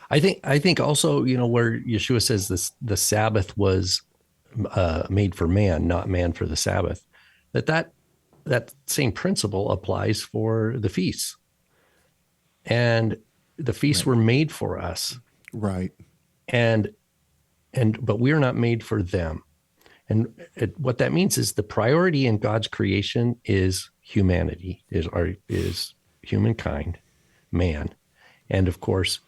I think also, where Yeshua says this, the Sabbath was made for man, not man for the Sabbath, that same principle applies for the feasts. And the feasts were made for us. Right. But we are not made for them. And what that means is the priority in God's creation is humanity, is humankind, man. And of course,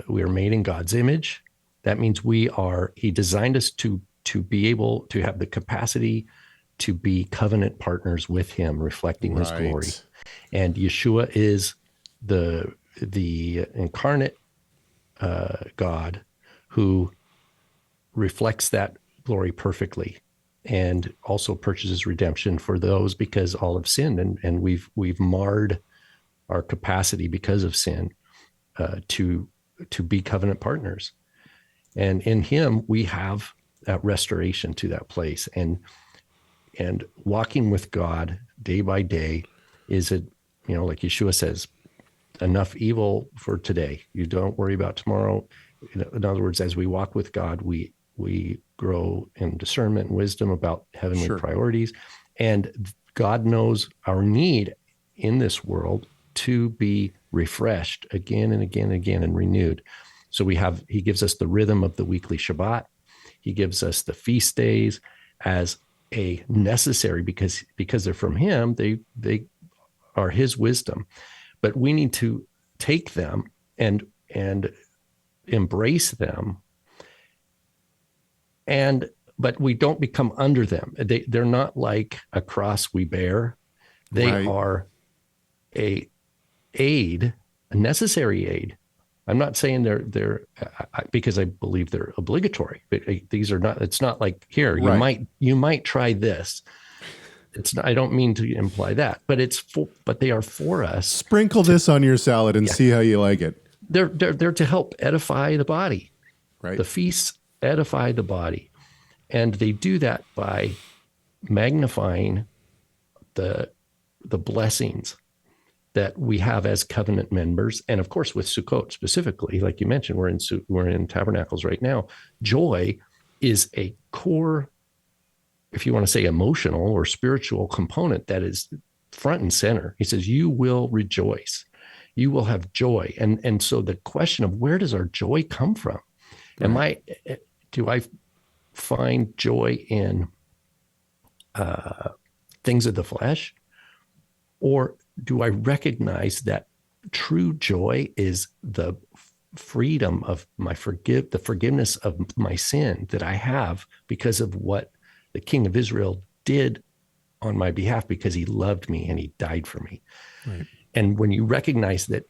we are made in God's image. That means he designed us to be able to have the capacity to be covenant partners with him, reflecting his glory. And Yeshua is the incarnate God who reflects that glory perfectly, and also purchases redemption for those because all have sinned, and we've marred our capacity because of sin to be covenant partners. And in him we have that restoration to that place, and walking with God day by day is like Yeshua says, enough evil for today. You don't worry about tomorrow. In other words, as we walk with God, we grow in discernment and wisdom about heavenly priorities. And God knows our need in this world to be refreshed again and again and again and renewed. So he gives us the rhythm of the weekly Shabbat. He gives us the feast days as a necessary, because they're from him, they are his wisdom. But we need to take them and embrace them, but we don't become under them. They're not like a cross we bear. They are a necessary aid. I'm not saying they're because I believe they're obligatory. These are not. It's not like, here, you might try this. It's not, I don't mean to imply that, but they are for us. Sprinkle this on your salad and see how you like it. They're to help edify the body. Right. The feasts edify the body, and they do that by magnifying the blessings that we have as covenant members. And of course, with Sukkot specifically, like you mentioned, we're in tabernacles right now. Joy is a core, if you want to say, emotional or spiritual component that is front and center. He says, you will rejoice. You will have joy. And so the question of, where does our joy come from? Do I find joy in things of the flesh? Or do I recognize that true joy is the freedom of the forgiveness of my sin that I have because of what the King of Israel did on my behalf, because he loved me and he died for me. Right. And when you recognize that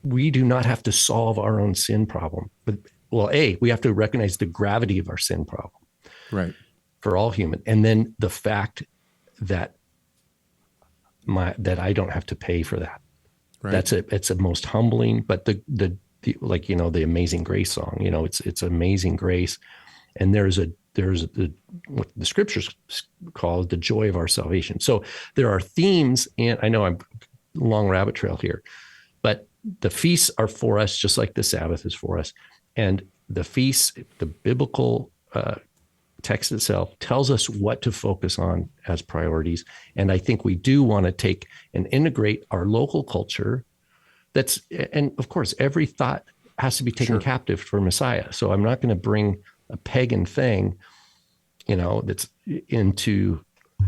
we do not have to solve our own sin problem, but we have to recognize the gravity of our sin problem, right, for all human. And then the fact that I don't have to pay for that. Right. It's a most humbling, but the the Amazing Grace song, it's Amazing Grace. And there's what the scriptures call the joy of our salvation. So there are themes, and I know I'm long rabbit trail here, but the feasts are for us, just like the Sabbath is for us. And the feasts, the biblical text itself tells us what to focus on as priorities. And I think we do want to take and integrate our local culture. And of course, every thought has to be taken captive for Messiah. So I'm not going to bring a pagan thing, that's into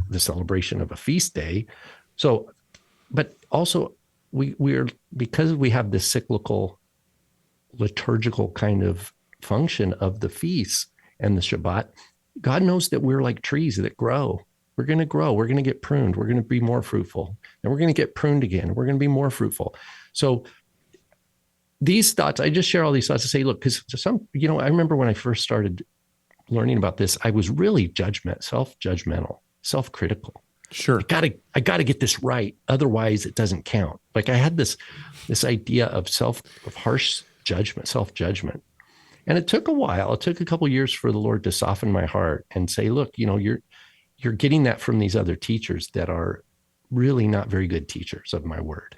the celebration of a feast day. So, but also we're, because we have this cyclical liturgical kind of function of the feasts and the Shabbat, God knows that we're like trees that grow. We're going to grow. We're going to get pruned. We're going to be more fruitful. And we're going to get pruned again. We're going to be more fruitful. So these thoughts, I just share all these thoughts to say, look, because some, I remember when I first started learning about this, I was really self-judgmental, self-critical. Sure. I gotta get this right. Otherwise it doesn't count. Like I had this idea of harsh judgment, self-judgment. And it took a while. It took a couple of years for the Lord to soften my heart and say, look, you're getting that from these other teachers that are really not very good teachers of my word,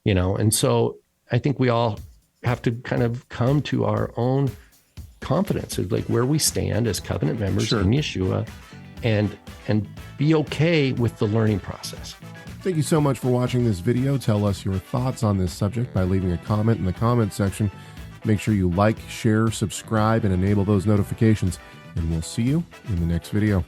and so I think we all have to kind of come to our own confidence of like where we stand as covenant members in Yeshua, and be okay with the learning process. Thank you so much for watching this video. Tell us your thoughts on this subject by leaving a comment in the comment section. Make sure you like, share, subscribe, and enable those notifications. And we'll see you in the next video.